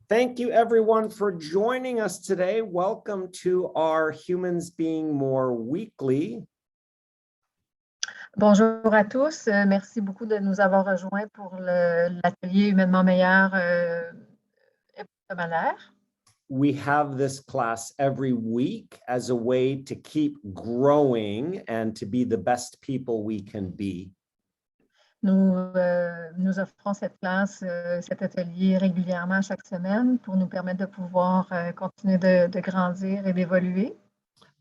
Thank you, everyone, for joining us today. Welcome to our Humans Being More Weekly. Bonjour à tous. Merci beaucoup de nous avoir rejoints pour l'atelier Humainement meilleur hebdomadaire. We have this class every week as a way to keep growing and to be the best people we can be. Nous offrons cette classe, cet atelier régulièrement chaque semaine pour nous permettre de pouvoir continuer de grandir et d'évoluer.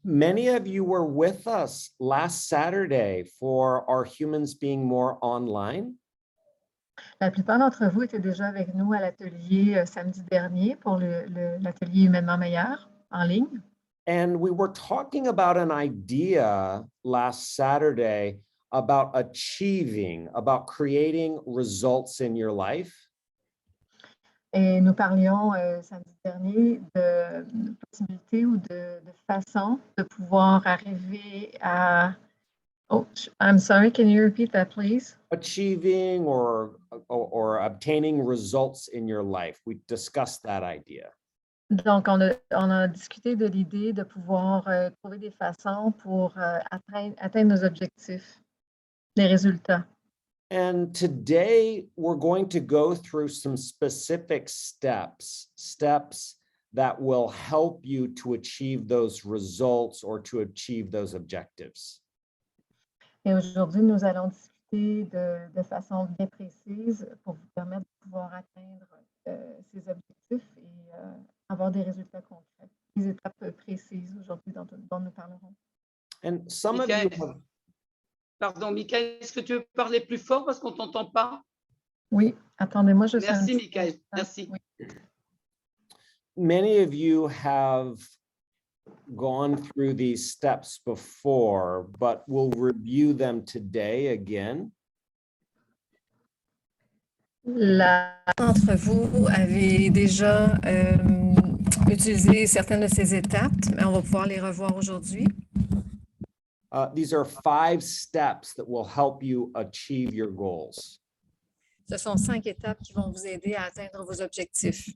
Many of you were with us last Saturday for our Humans Being More online. La plupart d'entre vous étaient déjà avec nous à l'atelier samedi dernier pour l'atelier Humainement meilleur en ligne. And we were talking about an idea last Saturday about achieving, about creating results in your life. Et nous parlions samedi dernier de possibilités ou de façons de pouvoir arriver à... Oh, I'm sorry, can you repeat that, please? Achieving or obtaining results in your life. We discussed that idea. Donc, on a discuté de l'idée de pouvoir trouver des façons pour atteindre nos objectifs, les résultats. And today we're going to go through some specific steps that will help you to achieve those results or to achieve those objectives. Et aujourd'hui, nous allons discuter de façon bien précise pour vous permettre de pouvoir atteindre ces objectifs et avoir des résultats concrets, des étapes précises aujourd'hui dont nous parlerons. And some of you have... Pardon, Michael, est-ce que tu veux parler plus fort parce qu'on ne t'entend pas? Oui, attendez-moi, je sais. Merci, Michael. Merci. Oui. Many of you have gone through these steps before, but we'll review them today again. D'entre vous avez déjà utilisé certaines de ces étapes, mais on va pouvoir les revoir aujourd'hui. These are 5 steps that will help you achieve your goals. Ce sont 5 étapes qui vont vous aider à atteindre vos objectifs.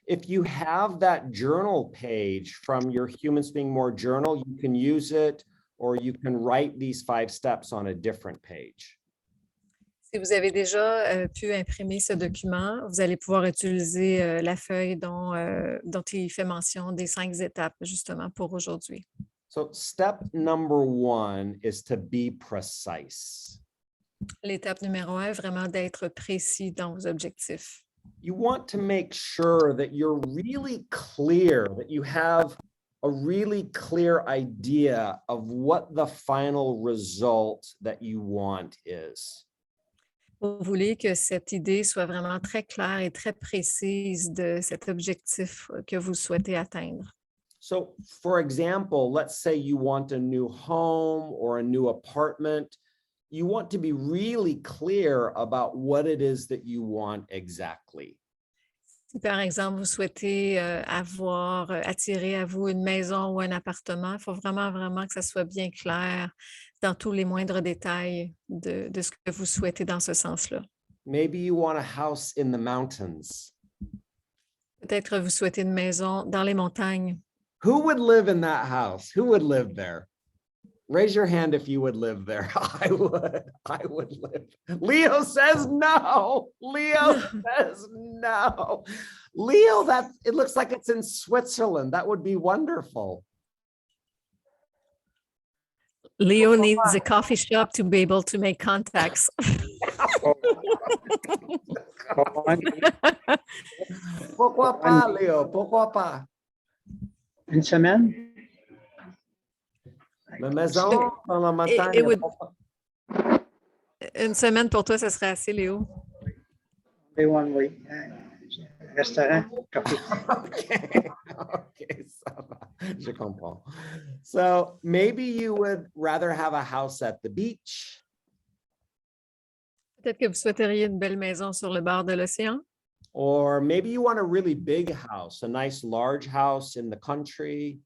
If you have that journal page from your Humans Being More journal, you can use it, or you can write these 5 steps on a different page. Si vous avez déjà pu imprimer ce document, vous allez pouvoir utiliser la feuille dont il fait mention des 5 étapes justement pour aujourd'hui. So step number 1 is to be precise. L'étape numéro 1 est vraiment d'être précis dans vos objectifs. You want to make sure that you're really clear, that you have a really clear idea of what the final result that you want is. Vous voulez que cette idée soit vraiment très claire et très précise de cet objectif que vous souhaitez atteindre. So, for example, let's say you want a new home or a new apartment. You want to be really clear about what it is that you want exactly. Si par exemple, vous souhaitez attirer à vous une maison ou un appartement, il faut vraiment que ça soit bien clair dans tous les moindres détails de ce que vous souhaitez dans ce sens-là. Maybe you want a house in the mountains. Peut-être vous souhaitez une maison dans les montagnes. Who would live in that house? Who would live there? Raise your hand if you would live there. I would live. Leo says no. Leo says no. Leo, it looks like it's in Switzerland. That would be wonderful. Leo needs a coffee shop to be able to make contacts. Pourquoi pas, Leo? Pourquoi pas? Une semaine? La maison dans la montagne. Une semaine pour toi, ce serait assez, Léo. Oui. Restaurant, café. Okay, ça va. Je comprends. So maybe you would rather have a house at the beach. Peut-être que vous souhaiteriez une belle maison sur le bord de l'océan. Or maybe you want a really big house, a nice large house in the country.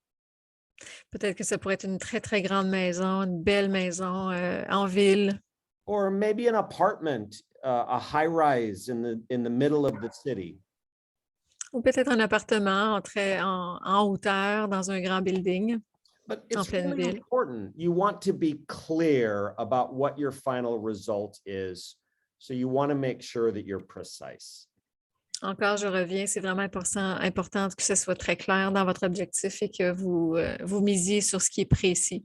Peut-être que ça pourrait être une très, très grande maison, une belle maison en ville. Or maybe an apartment a high rise in the middle of the city. Ou peut-être un appartement en hauteur dans un grand building. But En it's pleine really ville. important. You want to be clear about what your final result is. So you want to make sure that you're precise. Encore, je reviens, c'est vraiment important que ce soit très clair dans votre objectif et que vous misiez sur ce qui est précis.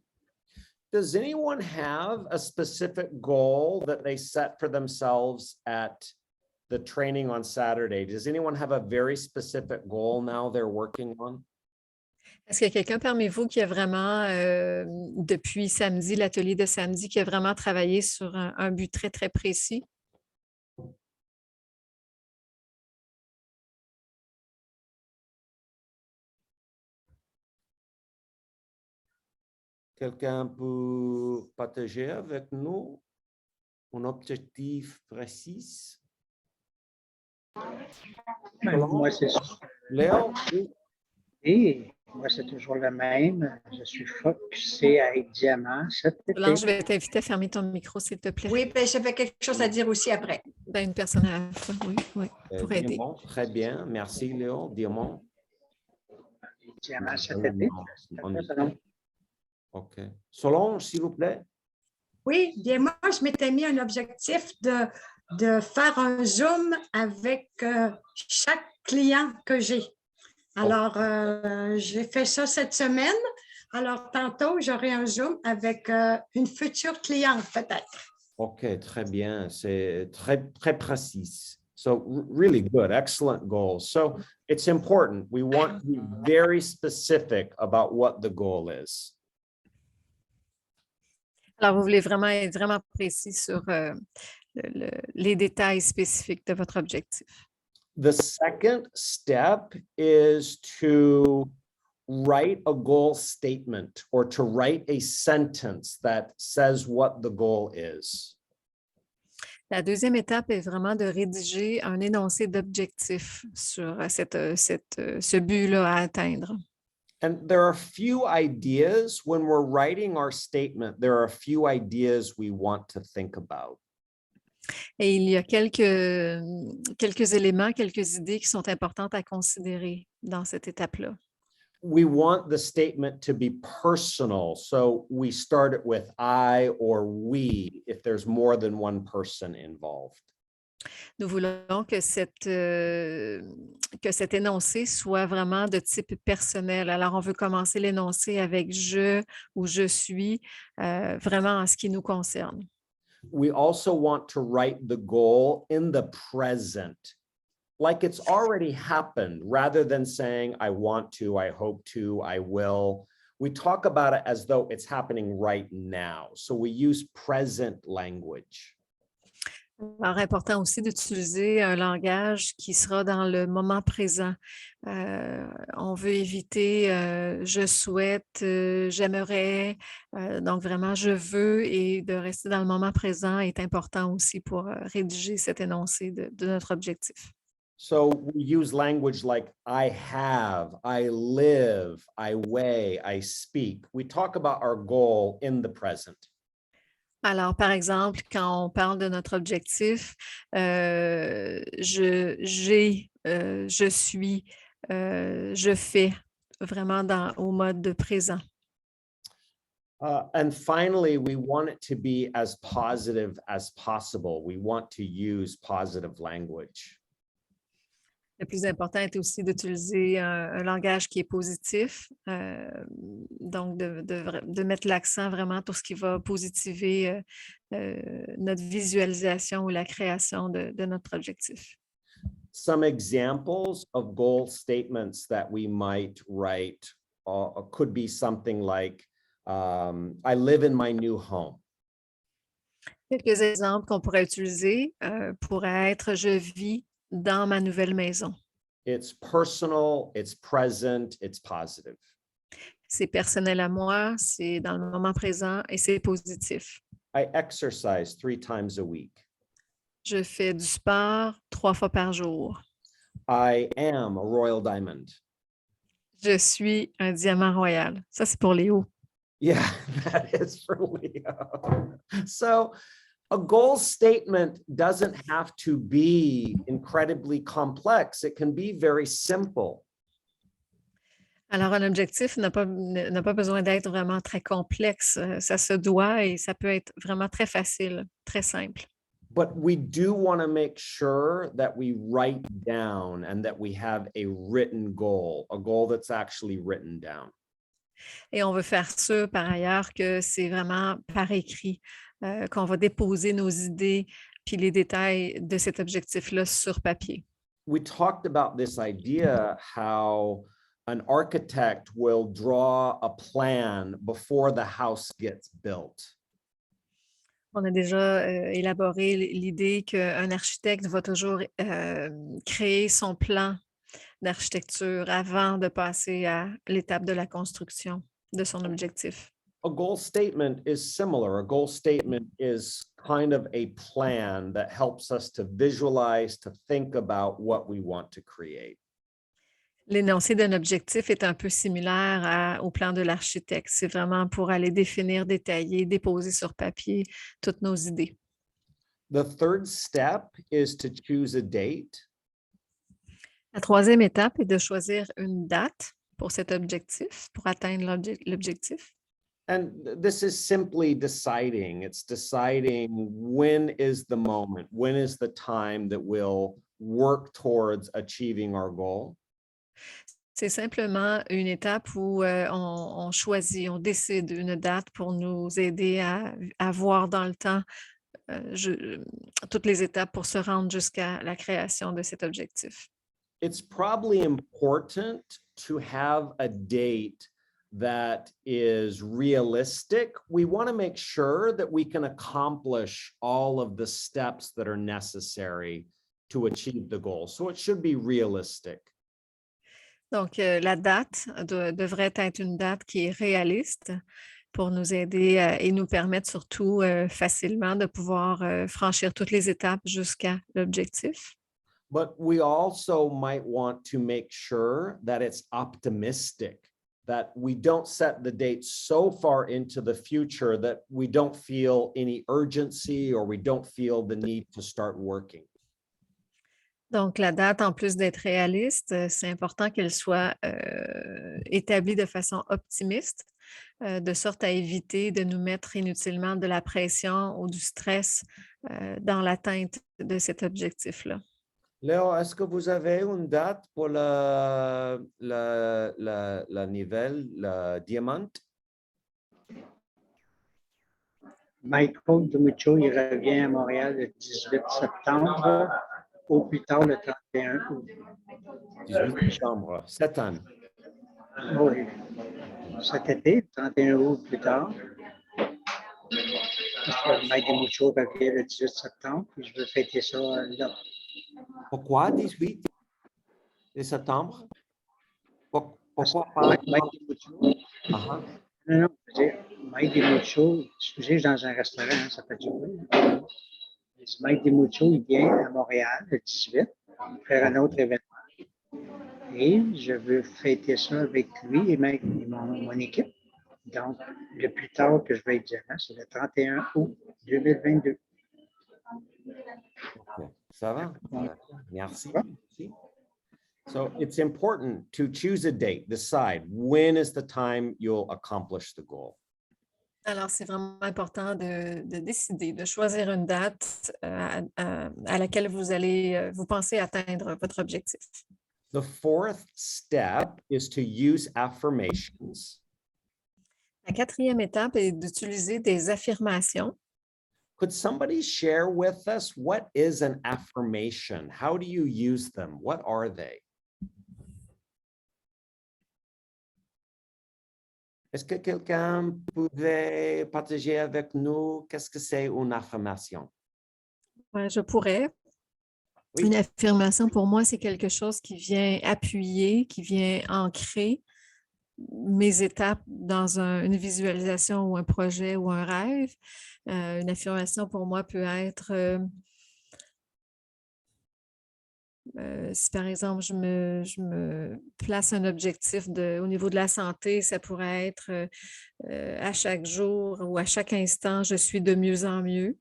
Does anyone have a specific goal that they set for themselves at the training on Saturday? Does anyone have a very specific goal now they're working on? Est-ce qu'il y a quelqu'un parmi vous qui a vraiment, depuis samedi, l'atelier de samedi, qui a vraiment travaillé sur un but très, très précis? Quelqu'un peut partager avec nous un objectif précis? Moi, c'est Léo? Oui. et moi, c'est toujours le même. Je suis focusé à être diamant cet été. Solange, je vais t'inviter à fermer ton micro, s'il te plaît. Oui, ben, j'avais quelque chose à dire aussi après. Ben, une personne à la fois, oui, pour aider. Diamant, très bien. Merci, Léo. Diamant. Diamant cet été. OK. Solange, s'il vous plaît. Oui, bien moi, je m'étais mis un objectif de faire un Zoom avec chaque client que j'ai. Alors, j'ai fait ça cette semaine. Alors, tantôt, j'aurai un Zoom avec une future cliente, peut-être. OK, très bien. C'est très, très précis. So really good, excellent goals. So it's important. We want to be very specific about what the goal is. Alors, vous voulez vraiment être vraiment précis sur les détails spécifiques de votre objectif. The second step is to write a goal statement or to write a sentence that says what the goal is. La deuxième étape est vraiment de rédiger un énoncé d'objectif sur ce but-là à atteindre. And there are a few ideas when we're writing our statement, there are a few ideas we want to think about. Et il y a quelques éléments, quelques idées qui sont importantes à considérer dans cette étape-là. We want the statement to be personal, so we start it with I or we if there's more than one person involved. Nous voulons que cet énoncé soit vraiment de type personnel. Alors, on veut commencer l'énoncé avec je ou je suis, vraiment en ce qui nous concerne. We also want to write the goal in the present, like it's already happened, rather than saying, I want to, I hope to, I will. We talk about it as though it's happening right now. So we use present language. Alors, important aussi d'utiliser un langage qui sera dans le moment présent. On veut éviter je souhaite, j'aimerais, donc vraiment je veux, et de rester dans le moment présent est important aussi pour rédiger cet énoncé de notre objectif. So we use language like I have, I live, I weigh, I speak. We talk about our goal in the present. Alors, par exemple, quand on parle de notre objectif, je suis, je fais, vraiment au mode de présent. And finally, we want it to be as positive as possible. We want to use positive language. Le plus important est aussi d'utiliser un langage qui est positif, donc de mettre l'accent vraiment sur ce qui va positiver notre visualisation ou la création de notre objectif. Some examples of goal statements that we might write could be something like, I live in my new home. Quelques exemples qu'on pourrait utiliser pourraient être « Je vis dans ma nouvelle maison ». It's personal, it's present, it's positive. C'est personnel à moi, c'est dans le moment présent et c'est positif. I exercise 3 times a week. Je fais du sport 3 fois par jour. I am a royal diamond. Je suis un diamant royal. Ça, c'est pour Léo. Yeah, that is for Leo. So A goal statement doesn't have to be incredibly complex. It can be very simple. Alors, un objectif n'a pas besoin d'être vraiment très complexe. Ça se doit et ça peut être vraiment très facile, très simple. But we do want to make sure that we write down and that we have a written goal, a goal that's actually written down. Et on veut faire sûr, par ailleurs, que c'est vraiment par écrit, qu'on va déposer nos idées puis les détails de cet objectif-là sur papier. We talked about this idea how an architect will draw a plan before the house gets built. On a déjà élaboré l'idée qu'un architecte va toujours créer son plan d'architecture avant de passer à l'étape de la construction de son objectif. A goal statement is similar. A goal statement is kind of a plan that helps us to visualize, to think about what we want to create. L'énoncé d'un objectif est un peu similaire au plan de l'architecte. C'est vraiment pour aller définir, détailler, déposer sur papier toutes nos idées. The third step is to choose a date. La troisième étape est de choisir une date pour cet objectif, pour atteindre l'objectif. And this is simply deciding. It's deciding when is the moment, when is the time that we'll work towards achieving our goal. C'est simplement une étape où on choisit, on décide une date pour nous aider à voir dans le temps toutes les étapes pour se rendre jusqu'à la création de cet objectif. It's probably important to have a date that is realistic. We want to make sure that we can accomplish all of the steps that are necessary to achieve the goal. So it should be realistic. Donc, la date devrait être une date qui est réaliste pour nous aider et nous permettre surtout facilement de pouvoir franchir toutes les étapes jusqu'à l'objectif. But we also might want to make sure that it's optimistic, that we don't set the date so far into the future that we don't feel any urgency or we don't feel the need to start working. Donc, la date, en plus d'être réaliste, c'est important qu'elle soit établie de façon optimiste, de sorte à éviter de nous mettre inutilement de la pression ou du stress dans l'atteinte de cet objectif-là. Léo, est-ce que vous avez une date pour la nivelle, la diamante? Michael Demucho, il revient à Montréal le 18 septembre, au plus tard le 31 août. 18 septembre, cette année. Oui, cet été, 31 août plus tard. Mike Demucho revient le 18 septembre, puis je veux fêter ça là. Pourquoi 18 septembre? Pourquoi pas? Mike Demucho. Uh-huh. Non, je veux dire, Mike Demucho, excusez, je suis dans un restaurant, ça fait du bruit. Mike Demucho, il vient à Montréal le 18 pour faire un autre événement. Et je veux fêter ça avec lui et mon équipe. Donc, le plus tard que je vais être diamant, c'est le 31 août 2022. Okay. Ça va? Merci. So it's important to choose a date, decide when is the time you'll accomplish the goal. Alors, c'est vraiment important de décider, de choisir une date à laquelle vous pensez atteindre votre objectif. The fourth step is to use affirmations. La quatrième étape est d'utiliser des affirmations. Could somebody share with us what is an affirmation? How do you use them? What are they? Est-ce que quelqu'un pouvait partager avec nous qu'est-ce que c'est une affirmation? Ouais, je pourrais. Oui. Une affirmation, pour moi, c'est quelque chose qui vient appuyer, qui vient ancrer mes étapes dans une visualisation ou un projet ou un rêve. Une affirmation, pour moi, peut être, si par exemple, je me place un objectif au niveau de la santé, ça pourrait être à chaque jour ou à chaque instant, je suis de mieux en mieux.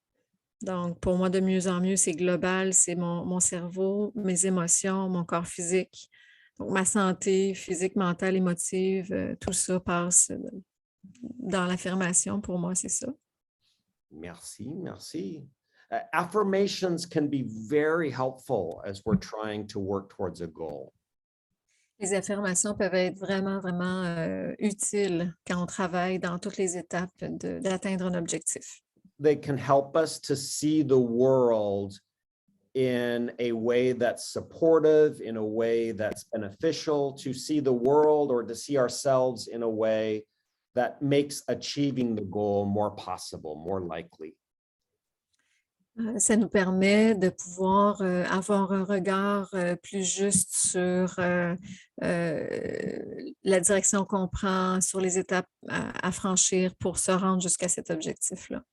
Donc, pour moi, de mieux en mieux, c'est global, c'est mon cerveau, mes émotions, mon corps physique. Donc, ma santé physique, mentale, émotive, tout ça passe dans l'affirmation. Pour moi, c'est ça. Merci, merci. Affirmations can be very helpful as we're trying to work towards a goal. Les affirmations peuvent être vraiment, vraiment utiles quand on travaille dans toutes les étapes d'atteindre un objectif. They can help us to see the world in a way that's supportive, in a way that's beneficial, to see the world or to see ourselves in a way that makes achieving the goal more possible, more likely. Ça nous permet de pouvoir avoir un regard plus juste sur la direction qu'on prend, sur les étapes à franchir pour se rendre jusqu'à cet objectif-là.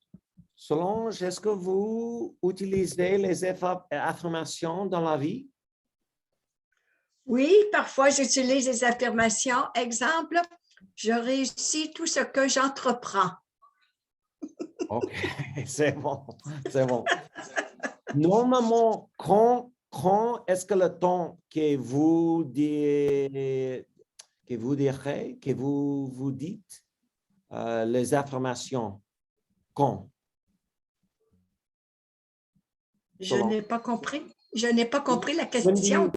Solange, est-ce que vous utilisez les affirmations dans la vie? Oui, parfois j'utilise les affirmations. Exemple, je réussis tout ce que j'entreprends. OK, c'est bon, c'est bon. Normalement, quand est-ce que le temps que vous direz, que vous dites les affirmations, quand? Je n'ai pas compris. Je n'ai pas compris la question.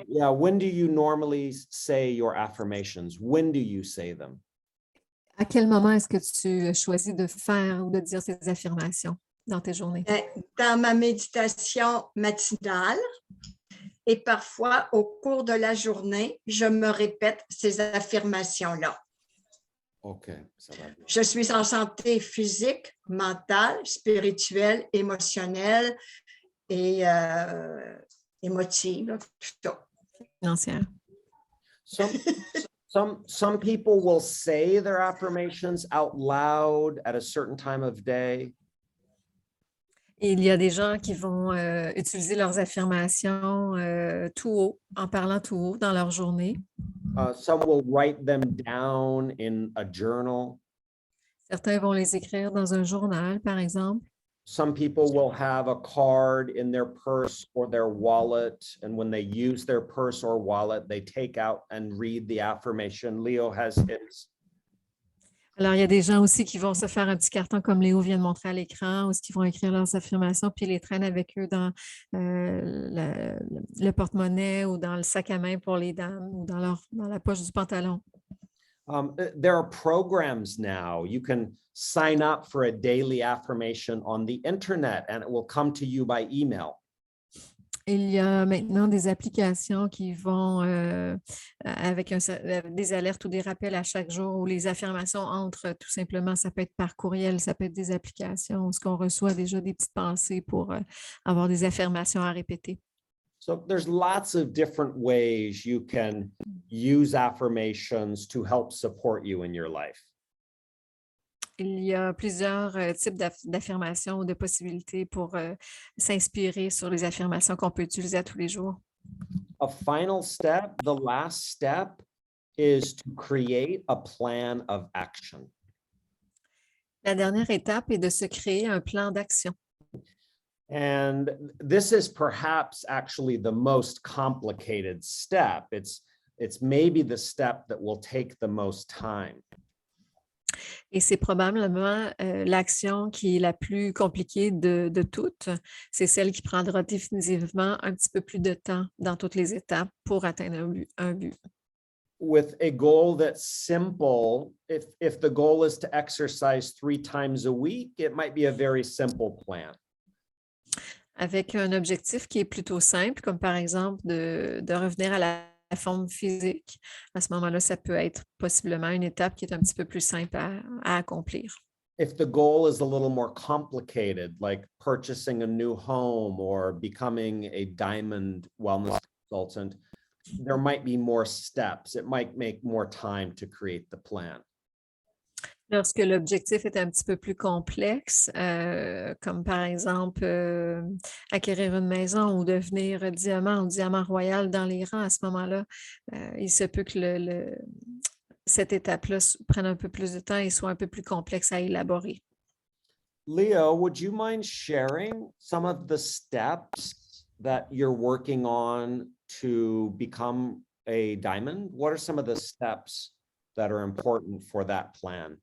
When do you normally say your affirmations? When do you say them? À quel moment est-ce que tu choisis de faire ou de dire ces affirmations dans tes journées? Dans ma méditation matinale et parfois au cours de la journée, je me répète ces affirmations-là. OK, ça va bien. Je suis en santé physique, mentale, spirituelle, émotionnelle et émotive, tout ça. Financière. Some people will say their affirmations out loud at a certain time of day. Et il y a des gens qui vont utiliser leurs affirmations tout haut, en parlant tout haut dans leur journée. Some will write them down in a journal. Certains vont les écrire dans un journal, par exemple. Some people will have a card in their purse or their wallet, and when they use their purse or wallet, they take out and read the affirmation. Leo has his. Alors, il y a des gens aussi qui vont se faire un petit carton comme Léo vient de montrer à l'écran, ou qui vont écrire leurs affirmations, puis les traînent avec eux dans le porte-monnaie ou dans le sac à main pour les dames ou dans la poche du pantalon. There are programs now. You can sign up for a daily affirmation on the internet, and it will come to you by email. Il y a maintenant des applications qui vont avec des alertes ou des rappels à chaque jour où les affirmations entrent tout simplement. Ça peut être par courriel, ça peut être des applications où on reçoit déjà des petites pensées pour avoir des affirmations à répéter. So there's lots of different ways you can use affirmations to help support you in your life. Il y a plusieurs types d'affirmations ou de possibilités pour s'inspirer sur les affirmations qu'on peut utiliser à tous les jours. A final step, the last step, is to create a plan of action. La dernière étape est de se créer un plan d'action. And this is perhaps actually the most complicated step. It's maybe the step that will take the most time. Et c'est probablement l'action qui est la plus compliquée de toutes. C'est celle qui prendra définitivement un petit peu plus de temps dans toutes les étapes pour atteindre un but. With a goal that's simple, if the goal is to exercise 3 times a week, it might be a very simple plan. Avec un objectif qui est plutôt simple, comme par exemple de revenir à la forme physique, à ce moment-là, ça peut être possiblement une étape qui est un petit peu plus simple à accomplir. If the goal is a little more complicated, like purchasing a new home or becoming a Diamond Wellness consultant, there might be more steps. It might make more time to create the plan. Lorsque l'objectif est un petit peu plus complexe, comme par exemple acquérir une maison ou devenir diamant ou diamant royal dans les rangs, à ce moment-là, il se peut que cette étape-là prenne un peu plus de temps et soit un peu plus complexe à élaborer. Leo, would you mind sharing some of the steps that you're working on to become a diamond? What are some of the steps that are important for that plan?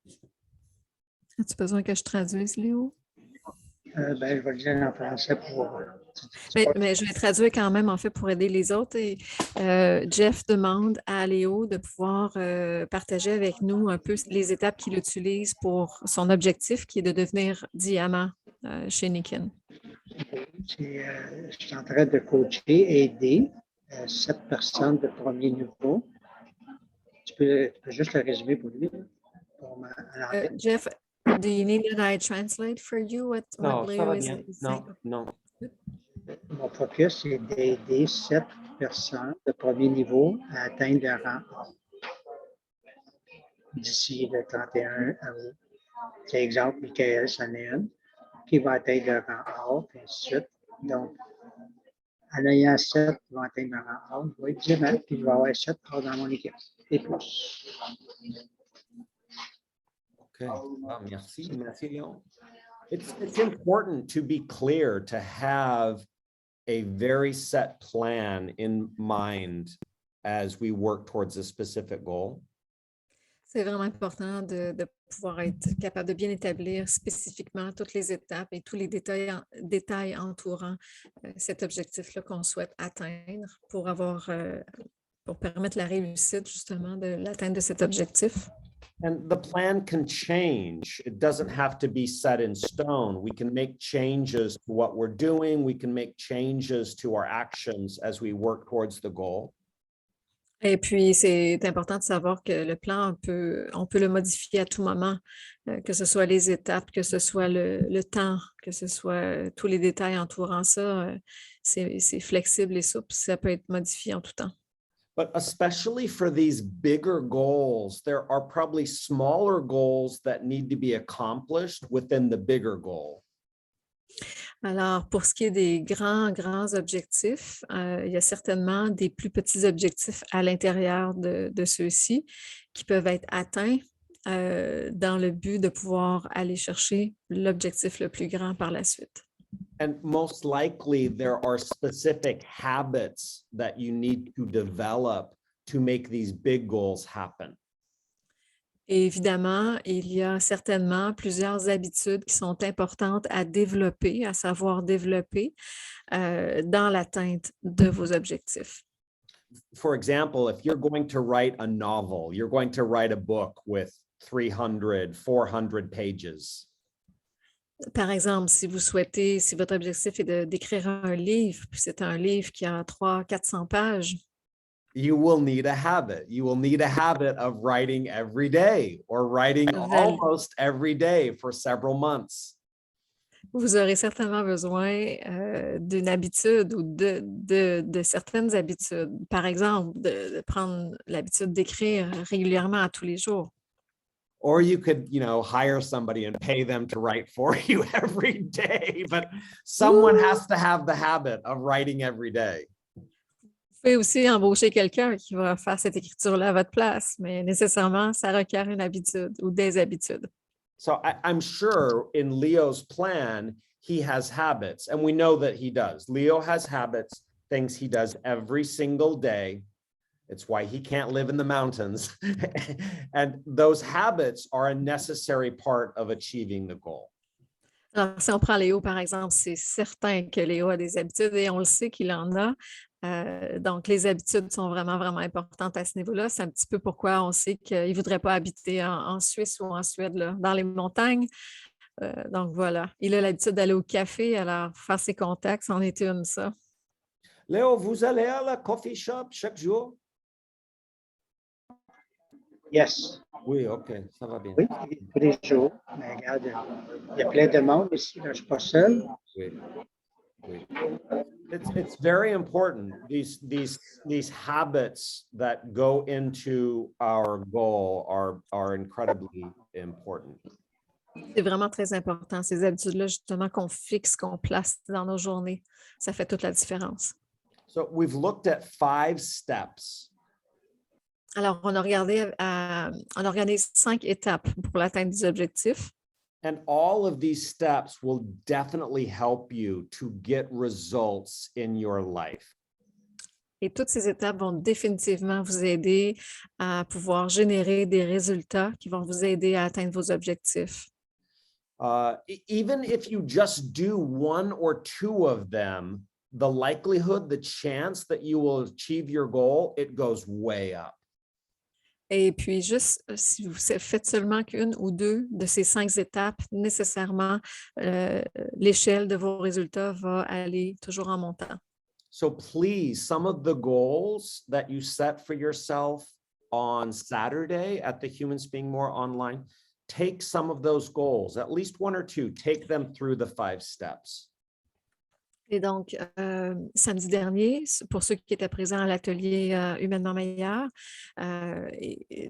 As-tu besoin que je traduise, Léo? Ben, je vais le dire en français pour. Mais je vais traduire quand même, en fait, pour aider les autres. Et, Jeff demande à Léo de pouvoir partager avec nous un peu les étapes qu'il utilise pour son objectif, qui est de devenir diamant chez Nikin. Je suis en train de coacher, aider 7 personnes de premier niveau. Tu peux juste le résumer pour lui, pour en anglais. Jeff, do you need that I translate for you what No, ça Leo va is bien. saying? Non. Mon focus est d'aider 7 personnes de premier niveau à atteindre le rang A d'ici le 31 août. C'est exemple, Michael, c'en est une, qui va atteindre le rang A, et ainsi de suite. Donc, en ayant 7 qui vont atteindre le rang A, je vais être diamant, puis je vais avoir 7 A dans mon équipe, et plus. Okay. Merci, Léon. It's important to be clear, to have a very set plan in mind as we work towards a specific goal. C'est vraiment important de pouvoir être capable de bien établir spécifiquement toutes les étapes et tous les détails entourant cet objectif-là qu'on souhaite atteindre pour permettre la réussite justement de l'atteinte de cet objectif. And the plan can change. It doesn't have to be set in stone. We can make changes to what we're doing. We can make changes to our actions as we work towards the goal. Et puis, c'est important de savoir que le plan, on peut le modifier à tout moment, que ce soit les étapes, que ce soit le temps, que ce soit tous les détails entourant ça. C'est flexible et souple, ça peut être modifié en tout temps. But especially for these bigger goals, there are probably smaller goals that need to be accomplished within the bigger goal. Alors, pour ce qui est des grands objectifs, il y a certainement des plus petits objectifs à l'intérieur de ceux-ci qui peuvent être atteints dans le but de pouvoir aller chercher l'objectif le plus grand par la suite. And most likely there are specific habits that you need to develop to make these big goals happen. Et évidemment, il y a certainement plusieurs habitudes qui sont importantes à développer, à savoir développer dans l'atteinte de vos objectifs. For example, if you're going to write a novel, you're going to write a book with 300, 400 pages. Par exemple, si votre objectif est d'écrire un livre, puis c'est un livre qui a 300-400 pages, you will need a habit. You will need a habit of writing every day or writing almost every day for several months. Vous aurez certainement besoin d'une habitude ou de certaines habitudes. Par exemple, de prendre l'habitude d'écrire régulièrement à tous les jours. Or you could, hire somebody and pay them to write for you every day, but someone has to have the habit of writing every day. Vous pouvez aussi embaucher quelqu'un qui va faire cette écriture-là à votre place, mais nécessairement, ça requiert une habitude ou des habitudes. So I'm sure in Leo's plan, he has habits, and we know that he does. Leo has habits, things he does every single day. It's why he can't live in the mountains. And those habits are a necessary part of achieving the goal. Alors, si on prend Léo, par exemple, c'est certain que Léo a des habitudes et on le sait qu'il en a. Donc, les habitudes sont vraiment, vraiment importantes à ce niveau-là. C'est un petit peu pourquoi on sait qu'il ne voudrait pas habiter en Suisse ou en Suède, là, dans les montagnes. Donc, voilà. Il a l'habitude d'aller au café, alors faire ses contacts, c'en est une, ça. Léo, vous allez à la coffee shop chaque jour? Yes. Oui, OK, ça va bien. Oui, tous les jours. Mais regarde, il y a plein de monde ici, là, je ne suis pas seul. Oui. It's very important. These habits that go into our goal are incredibly important. C'est vraiment très important, ces habitudes-là, justement, qu'on fixe, qu'on place dans nos journées. Ça fait toute la différence. So we've looked at 5 steps. Alors, on a regardé 5 étapes pour l'atteinte des objectifs. And all of these steps will definitely help you to get results in your life. Et toutes ces étapes vont définitivement vous aider à pouvoir générer des résultats qui vont vous aider à atteindre vos objectifs. Even if you just do one or two of them, the likelihood, the chance that you will achieve your goal, it goes way up. Et puis, juste si vous faites seulement qu'une ou deux de ces 5 étapes, nécessairement, l'échelle de vos résultats va aller toujours en montant. So please, some of the goals that you set for yourself on Saturday at the Humans Being More online, take some of those goals, at least one or two, take them through the 5 steps. Et donc, samedi dernier, pour ceux qui étaient présents à l'atelier Humainement meilleur,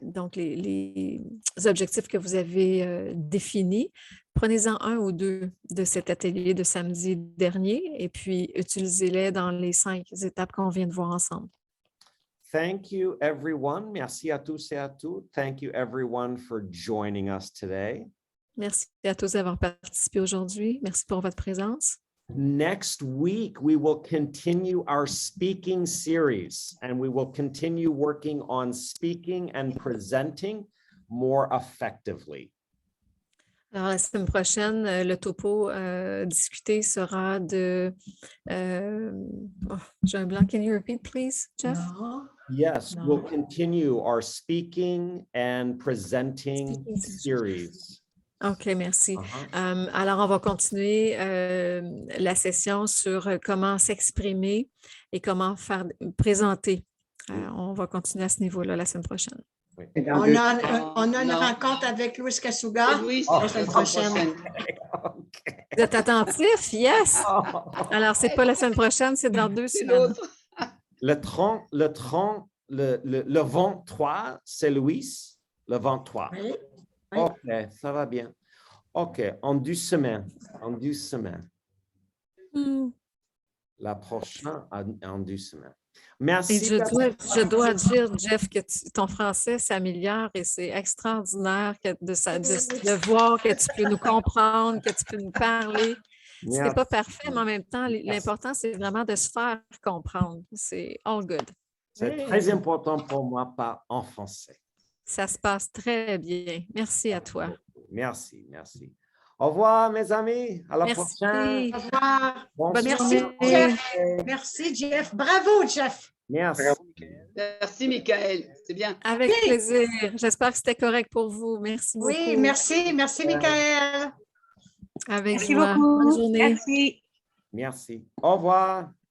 donc les objectifs que vous avez définis, prenez-en un ou deux de cet atelier de samedi dernier et puis utilisez-les dans les 5 étapes qu'on vient de voir ensemble. Thank you, everyone. Merci à tous et à toutes. Thank you, everyone, for joining us today. Merci à tous d'avoir participé aujourd'hui. Merci pour votre présence. Next week, we will continue our speaking series, and we will continue working on speaking and presenting more effectively. Alors, la semaine prochaine, le topo discuté sera de... j'ai un blanc. Can you repeat, please, Jeff? Yes, No. we'll continue our speaking and presenting Speaking series. OK, merci. Uh-huh. Alors, on va continuer la session sur comment s'exprimer et comment présenter. On va continuer à ce niveau-là la semaine prochaine. Et dans On deux- a une Non. rencontre avec Louis Kasuga Louis, Oh, la semaine prochaine. Okay. Vous êtes attentifs? Yes! Oh. Alors, c'est pas la semaine prochaine, c'est dans 2 C'est semaines. l'autre. Le 23, c'est Louis, le 23. Oui. Oui. OK, ça va bien. OK, en 2 semaines. En 2 semaines. Hmm. La prochaine, en 2 semaines. Et Merci. je dois dire, Jeff, que ton français s'améliore et c'est extraordinaire de voir que tu peux nous comprendre, que tu peux nous parler. Ce n'est pas parfait, mais en même temps, l'important, c'est vraiment de se faire comprendre. C'est all good. C'est très important pour moi, pas en français. Ça se passe très bien. Merci à toi. Merci, merci. Au revoir, mes amis. À la Merci. prochaine. Au revoir. Bonne Merci, soirée. Jeff. Merci, Jeff. Bravo, Jeff. Merci. Merci, Michael. C'est bien. Avec plaisir. J'espère que c'était correct pour vous. Merci beaucoup. Oui, merci. Merci, Michael. Avec Merci joie. beaucoup. Bonne journée. Merci. Merci. Au revoir.